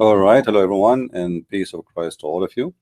All right, hello everyone, and peace of Christ to all of you.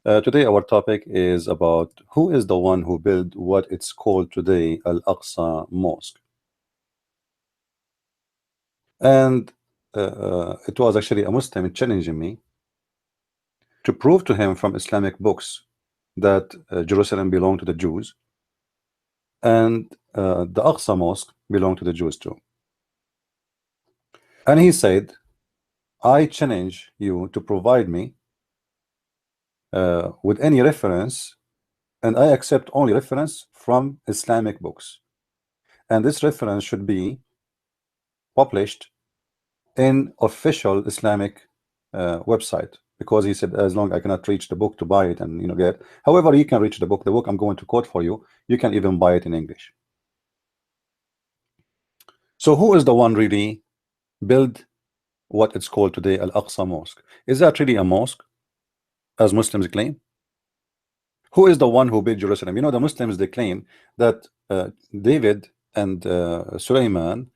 Today our topic is about who is the one who built what it's called today Al-Aqsa Mosque. And it was actually a Muslim challenging me to prove to him from Islamic books that Jerusalem belonged to the Jews and the Aqsa Mosque belonged to the Jews too. And he said, I challenge you to provide me with any reference, and I accept only reference from Islamic books, and this reference should be published in official Islamic website, because he said as long I cannot reach the book to buy it and get. However, you can reach the book I'm going to quote for you. You can even buy it in English. So who is the one really build what it's called today Al-Aqsa Mosque? Is that really a mosque as Muslims claim? Who is the one who built Jerusalem? The Muslims, they claim that David and Sulaiman,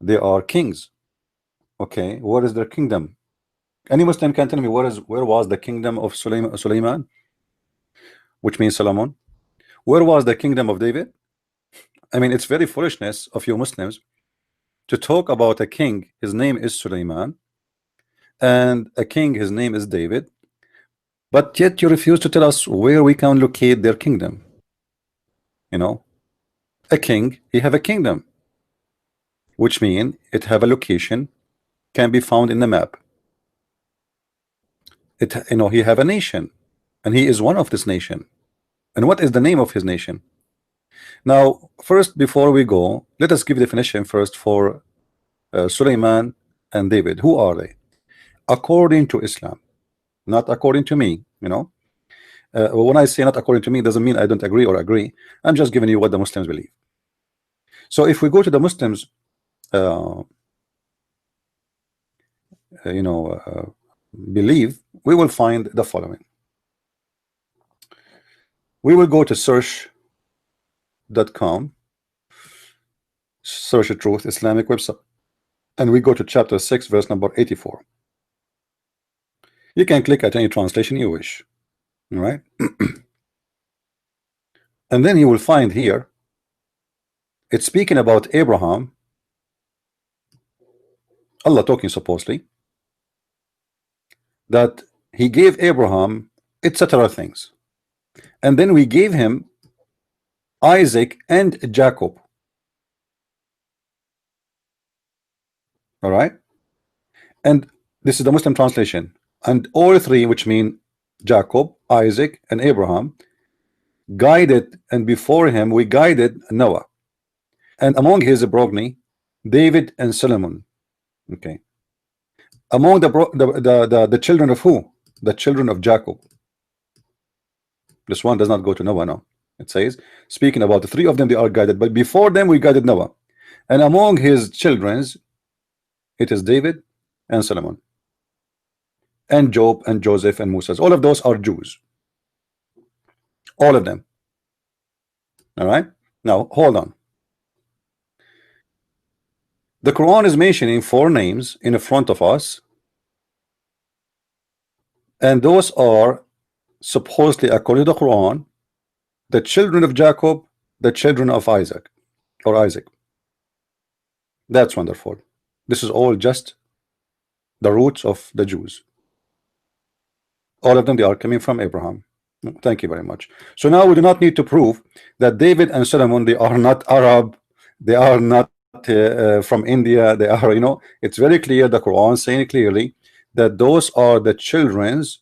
they are kings. Okay, what is their kingdom? Any Muslim can tell me where was the kingdom of Sulaiman, which means Solomon? Where was the kingdom of David? I mean, it's very foolishness of you Muslims to talk about a king, his name is Sulaiman, and a king, his name is David, but yet you refuse to tell us where we can locate their kingdom. A king, he have a kingdom, which means it have a location, can be found in the map. He have a nation, and he is one of this nation. And what is the name of his nation? Now, first, before we go, let us give definition first for Sulaiman and David. Who are they? According to Islam, not according to me. When I say not according to me, doesn't mean I don't agree or agree. I'm just giving you what the Muslims believe. So if we go to the Muslims, believe, we will find the following. We will go to search.com, search the truth Islamic website, and we go to chapter 6 verse number 84. You can click at any translation you wish. All right. And then you will find here it's speaking about Abraham, Allah talking supposedly, that he gave Abraham etc. things, and then we gave him Isaac and Jacob. All right, and this is the Muslim translation, and all three, which mean Jacob, Isaac, and Abraham, guided, and before him we guided Noah, and among his progeny David and Solomon. Okay, among the children of who? The children of Jacob. This one does not go to Noah. No, it says speaking about the three of them, they are guided, but before them we guided Noah, and among his children's it is David and Solomon and Job and Joseph and Moses. All of those are Jews, all of them. All right, now hold on. The Quran is mentioning 4 names in front of us, and those are supposedly, according to the Quran, the children of Jacob, the children of Isaac, or Isaac. That's wonderful. This is all just the roots of the Jews. All of them, they are coming from Abraham. Thank you very much. So now we do not need to prove that David and Solomon, they are not Arab, they are not from India, they are, it's very clear, the Quran saying clearly that those are the children's.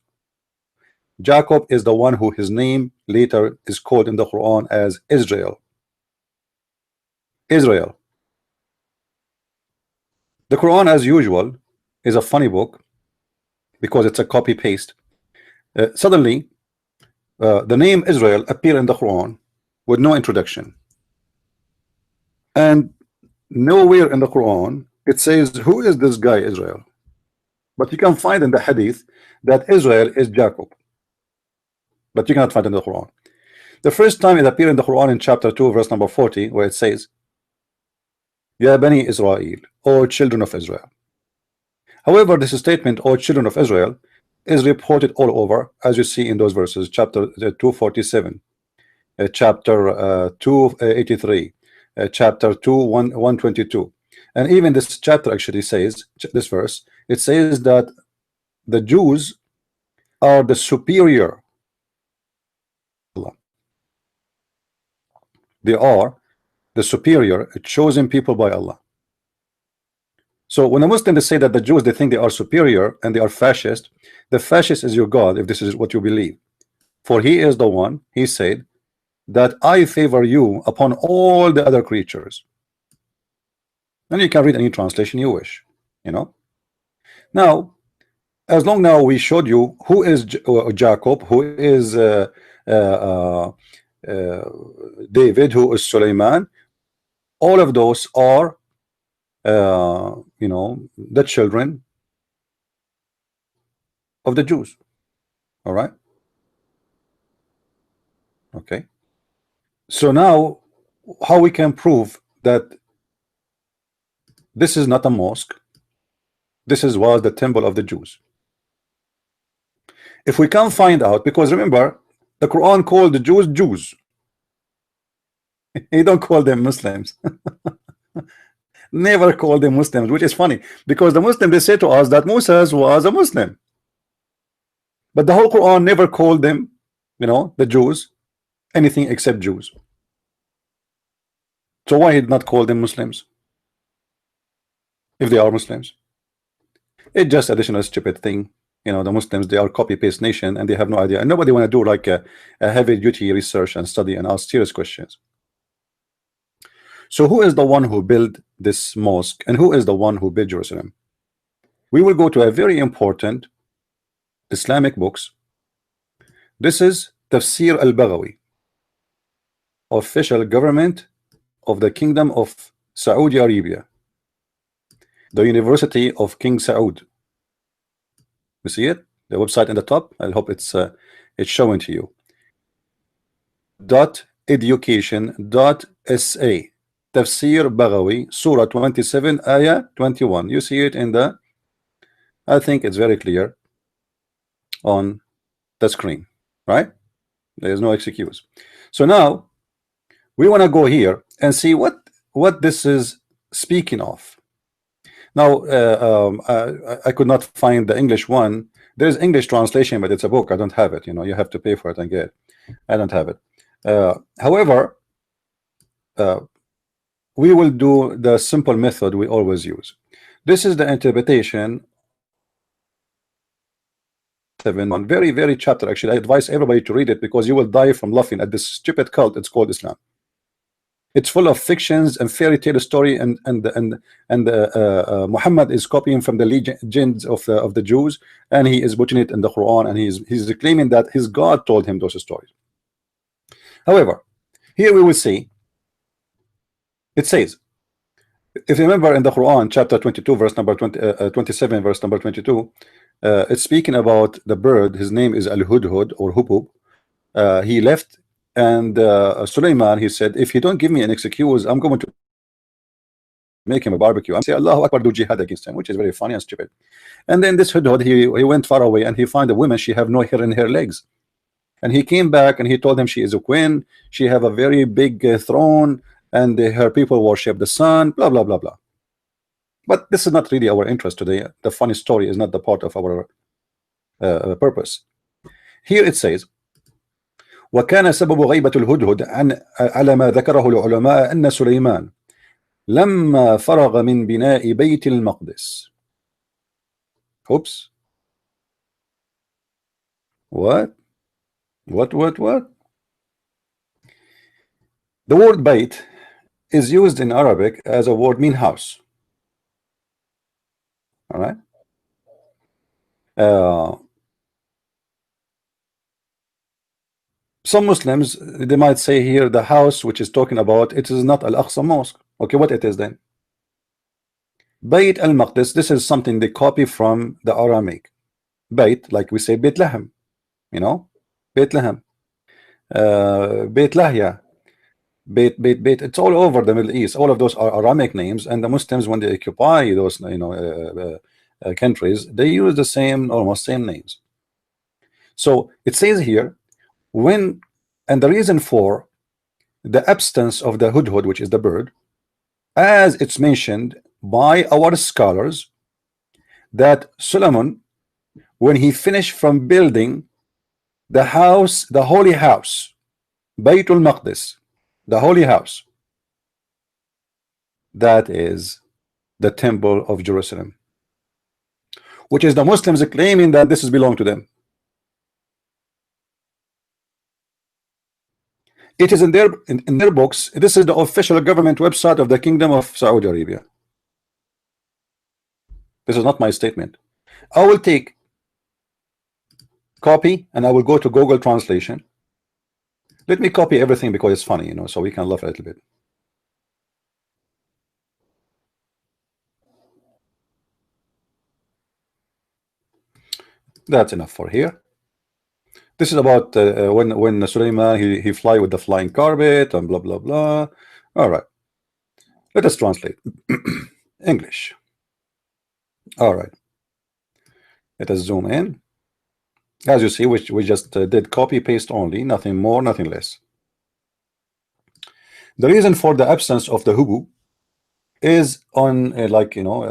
Jacob is the one who his name later is called in the Quran as Israel. Israel. The Quran, as usual, is a funny book because it's a copy paste. Suddenly the name Israel appear in the Quran with no introduction, and nowhere in the Quran it says who is this guy Israel, but you can find in the hadith that Israel is Jacob, but you cannot find in the Quran. The first time it appeared in the Quran in chapter 2 verse number 40, where it says Ya Bani Israel, O children of Israel. However, this statement, "O children of Israel," is reported all over, as you see in those verses, chapter 247, chapter 283, chapter 122, and even this chapter actually says, this verse, it says that the Jews are the superior. They are the superior chosen people by Allah. So when the Muslims say that the Jews, they think they are superior and they are fascist, the fascist is your God if this is what you believe. For he is the one, he said, that I favor you upon all the other creatures. And you can read any translation you wish, you know. Now, as long now we showed you who is Jacob, who is David, who is Suleiman, all of those are you know, the children of the Jews. All right. Okay. So now how we can prove that this is not a mosque, this was the temple of the Jews? If we can find out, because remember the Quran called the Jews Jews. He don't call them Muslims. Never call them Muslims, which is funny because the Muslims, they say to us that Moses was a Muslim, but the whole Quran never called them, you know, the Jews, anything except Jews. So why he did not call them Muslims if they are Muslims? It's just additional stupid thing. You know, the Muslims, they are copy-paste nation and they have no idea, and nobody want to do like a heavy-duty research and study and ask serious questions. So who is the one who built this mosque and who is the one who built Jerusalem? We will go to a very important Islamic books. This is Tafsir al-Baghawi, official government of the Kingdom of Saudi Arabia, the University of King Saud. You see it, the website in the top. I hope it's showing to you. .education.sa, Tafsir Baghawi, Surah 27, Ayah 21. You see it in the, I think it's very clear on the screen, right? There's no excuse. So now we want to go here and see what this is speaking of. Now I could not find the English one. There's English translation, but it's a book. I don't have it. You know, you have to pay for it and get it. I don't have it. However, we will do the simple method we always use. This is the interpretation. One very chapter. Actually, I advise everybody to read it because you will die from laughing at this stupid cult. It's called Islam. It's full of fictions and fairy tale story, and Muhammad is copying from the legends of the Jews, and he is putting it in the Quran, and he's claiming that his God told him those stories. However, here we will see it says, if you remember in the Quran, chapter 22, verse number 27, verse number 22, it's speaking about the bird. His name is Al-Hudhud or Hubub. He left. And Suleiman, he said, if you don't give me an excuse, I'm going to make him a barbecue. I'm saying Allahu Akbar, do jihad against him, which is very funny and stupid. And then this Hudhud, he went far away and he found a woman, she have no hair in her legs. And he came back and he told him she is a queen, she have a very big throne, and her people worship the sun, blah, blah, blah, blah. But this is not really our interest today. The funny story is not the part of our purpose. Here it says, وكان سبب غيبة الهدهد على ما ذكره العلماء أن سليمان لما فرغ من بناء بيت المقدس. Oops. What? The word bayt is used in Arabic as a word mean house. All right. Some Muslims, they might say here the house which is talking about, it is not Al-Aqsa mosque. Okay, what it is then? Bayt al-Maqdis, this is something they copy from the Aramaic. Bayt, like we say Bethlehem, you know, Bethlehem, Beit Lahya, Beit, it's all over the Middle East. All of those are Aramaic names, and the Muslims, when they occupy those, you know, countries, they use the same, almost same names. So it says here, when, and the reason for the absence of the hudhud, which is the bird, as it's mentioned by our scholars, that Solomon, when he finished from building the house, the holy house, Baytul Maqdis, the holy house, that is the temple of Jerusalem, which is the Muslims claiming that this is belong to them. It is in their books. This is the official government website of the Kingdom of Saudi Arabia. This is not my statement. I will take copy and I will go to Google Translation. Let me copy everything because it's funny, you know, so we can laugh a little bit. That's enough for here. This is about when Sulaiman he fly with the flying carpet and blah blah blah. All right, let us translate English. All right, let us zoom in. As you see, we just did copy paste only, nothing more, nothing less. The reason for the absence of the hubu is on like, you know,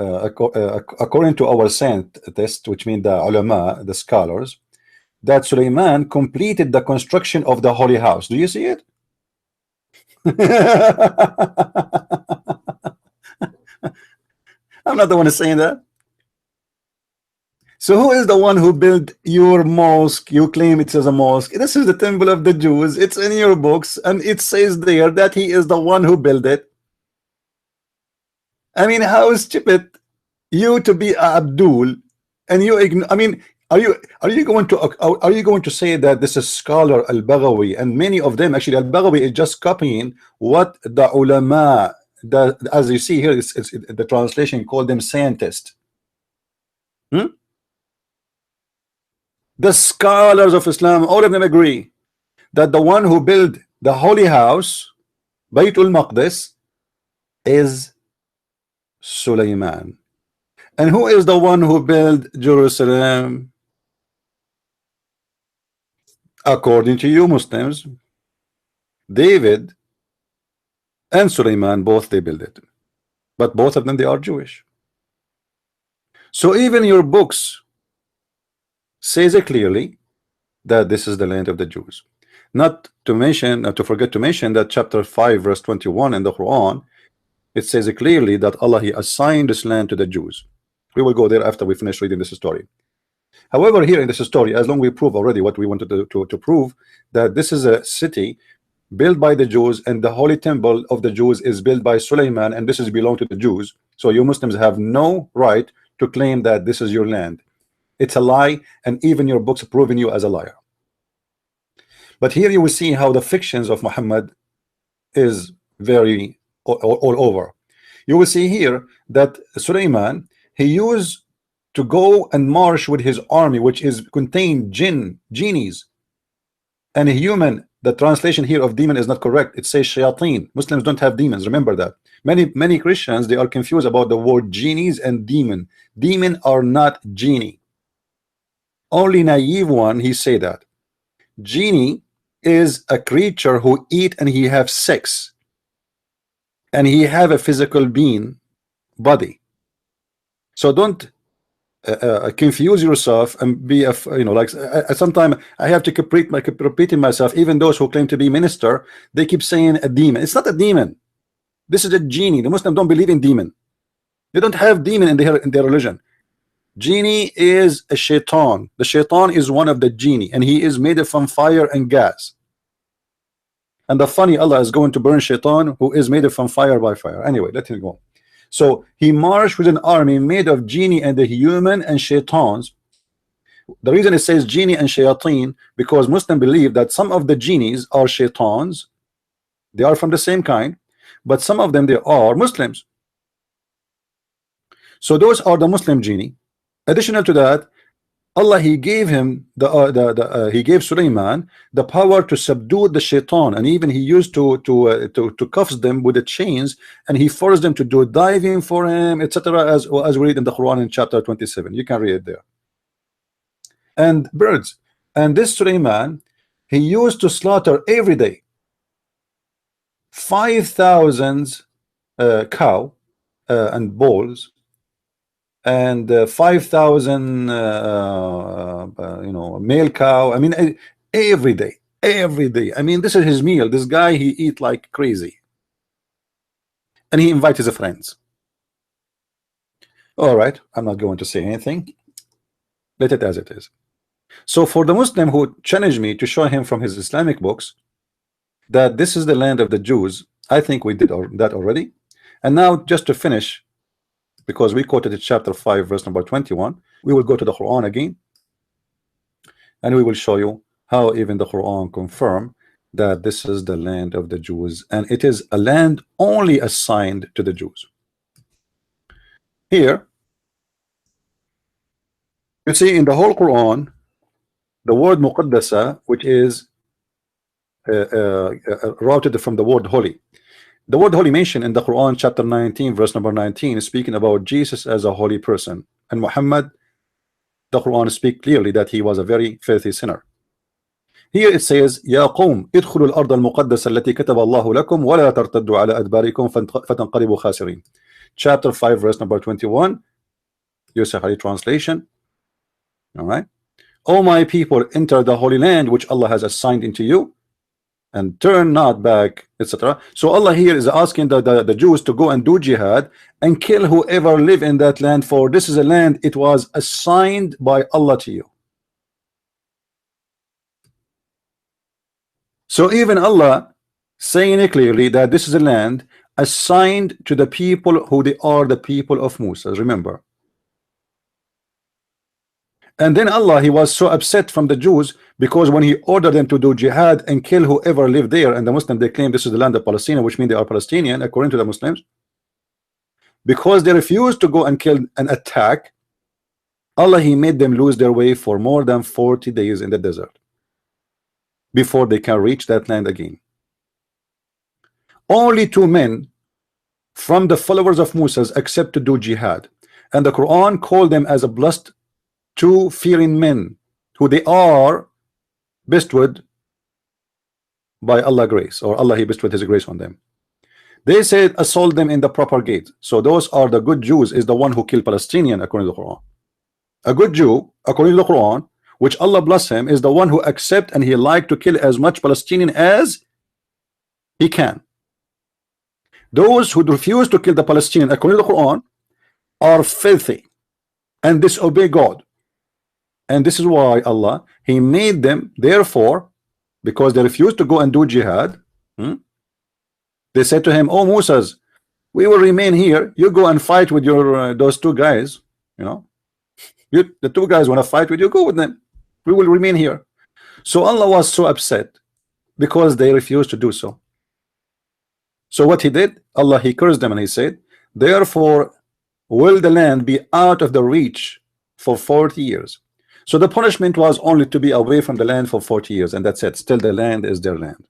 according to our scientists, which mean the ulama, the scholars, that Sulaiman completed the construction of the holy house. Do you see it? I'm not the one saying that. So who is the one who built your mosque? You claim it is a mosque. This is the temple of the Jews. It's in your books, and it says there that he is the one who built it. I mean, how stupid you to be Abdul, and you ignore. I mean, are you going to say that this is scholar Al-Baghawi, and many of them actually Al-Baghawi is just copying what the ulama, as you see here, it's the translation called them scientists. The scholars of Islam, all of them agree that the one who built the holy house, Baytul Maqdis, is Sulaiman. And who is the one who built Jerusalem? According to you Muslims, David and Sulaiman, both they built it. But both of them, they are Jewish. So even your books says it clearly that this is the land of the Jews. Not to mention, not to forget to mention that chapter 5 verse 21 in the Quran, it says it clearly that Allah he assigned this land to the Jews. We will go there after we finish reading this story. However, here in this story, as long as we prove already what we wanted to prove, that this is a city built by the Jews, and the holy temple of the Jews is built by Sulaiman, and this is belong to the Jews. So you Muslims have no right to claim that this is your land. It's a lie, and even your books proving you as a liar. But here you will see how the fictions of Muhammad is very all over. You will see here that Sulaiman, he used to go and march with his army, which is contained genies, and a human. The translation here of demon is not correct. It says shayateen. Muslims don't have demons. Remember that. Many Christians, they are confused about the word genies and demon. Demon are not genie. Only naive one he say that. Genie is a creature who eat and he have sex, and he have a physical being body. So don't confuse yourself and be a, you know, like sometimes I have to keep repeating myself. Even those who claim to be minister, they keep saying a demon. It's not a demon. This is a genie. The Muslims don't believe in demon. They don't have demon in their religion. Genie is a shaitan. The shaitan is one of the genie, and he is made from fire and gas. And the funny, Allah is going to burn shaitan who is made from fire by fire. Anyway, let him go. So he marched with an army made of genie and the human and shaitans. The reason it says genie and shayateen, because Muslims believe that some of the genies are shaitans. They are from the same kind, but some of them, they are Muslims. So those are the Muslim genie. Additional to that, Allah, he gave him he gave Sulaiman the power to subdue the shaitan, and even he used to cuff them with the chains, and he forced them to do diving for him, etc. As we read in the Quran in chapter 27. You can read it there. And birds, and this Sulaiman, he used to slaughter every day 5,000 cow and bulls, and 5,000 you know, male cow. I mean, every day, every day. I mean, this is his meal. This guy, he eat like crazy, and he invite his friends. All right, I'm not going to say anything. Let it as it is. So for the Muslim who challenged me to show him from his Islamic books that this is the land of the Jews, I think we did that already. And now, just to finish, because we quoted it, chapter 5 verse number 21, we will go to the Quran again, and we will show you how even the Quran confirm that this is the land of the Jews, and it is a land only assigned to the Jews. Here you see in the whole Quran the word muqaddasa, which is routed from the word holy. The word holy mentioned in the Quran chapter 19 verse number 19 is speaking about Jesus as a holy person, and Muhammad, the Quran speaks clearly that he was a very filthy sinner. Here it says, يا قوم ادخلوا الأرض المقدسة التي كتب الله لكم ولا ترتدوا على أدباركم فتنقلبوا خاسرين. Chapter 5 verse number 21, Yusuf Ali translation. All right, O my people, enter the holy land which Allah has assigned into you, and turn not back, etc. So Allah here is asking the Jews to go and do jihad and kill whoever live in that land, for this is a land it was assigned by Allah to you. So even Allah saying it clearly that this is a land assigned to the people who they are the people of Musa, remember. And then Allah, he was so upset from the Jews because when he ordered them to do jihad and kill whoever lived there, and the Muslims, they claim this is the land of Palestina, which means they are Palestinian according to the Muslims, because they refused to go and kill and attack, Allah, he made them lose their way for more than 40 days in the desert before they can reach that land again. Only 2 men from the followers of Moses accept to do jihad, and the Quran called them as a blessed 2 fearing men who they are bestowed by Allah grace, or Allah, he bestowed his grace on them. They said assault them in the proper gate. So those are the good Jews, is the one who killed Palestinian according to the Quran. A good Jew according to the Quran, which Allah bless him, is the one who accept and he like to kill as much Palestinian as he can. Those who refuse to kill the Palestinian according to the Quran are filthy and disobey God. And this is why Allah, he made them, therefore, because they refused to go and do jihad, they said to him, oh Moses, we will remain here, you go and fight with your those 2 guys, you know, the 2 guys want to fight with you, go with them, we will remain here. So Allah was so upset because they refused to do so. So what he did, Allah, he cursed them, and he said, therefore will the land be out of the reach for 40 years. So the punishment was only to be away from the land for 40 years, and that's it. Still the land is their land.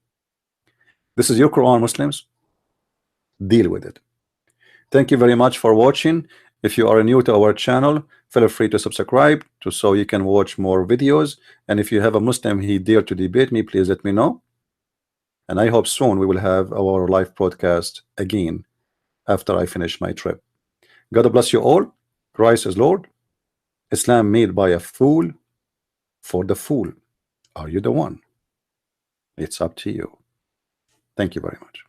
This is your Quran, Muslims. Deal with it. Thank you very much for watching. If you are new to our channel, feel free to subscribe so you can watch more videos. And if you have a Muslim he dare to debate me, please let me know. And I hope soon we will have our live broadcast again after I finish my trip. God bless you all. Christ is Lord. Islam made by a fool for the fool. Are you the one? It's up to you. Thank you very much.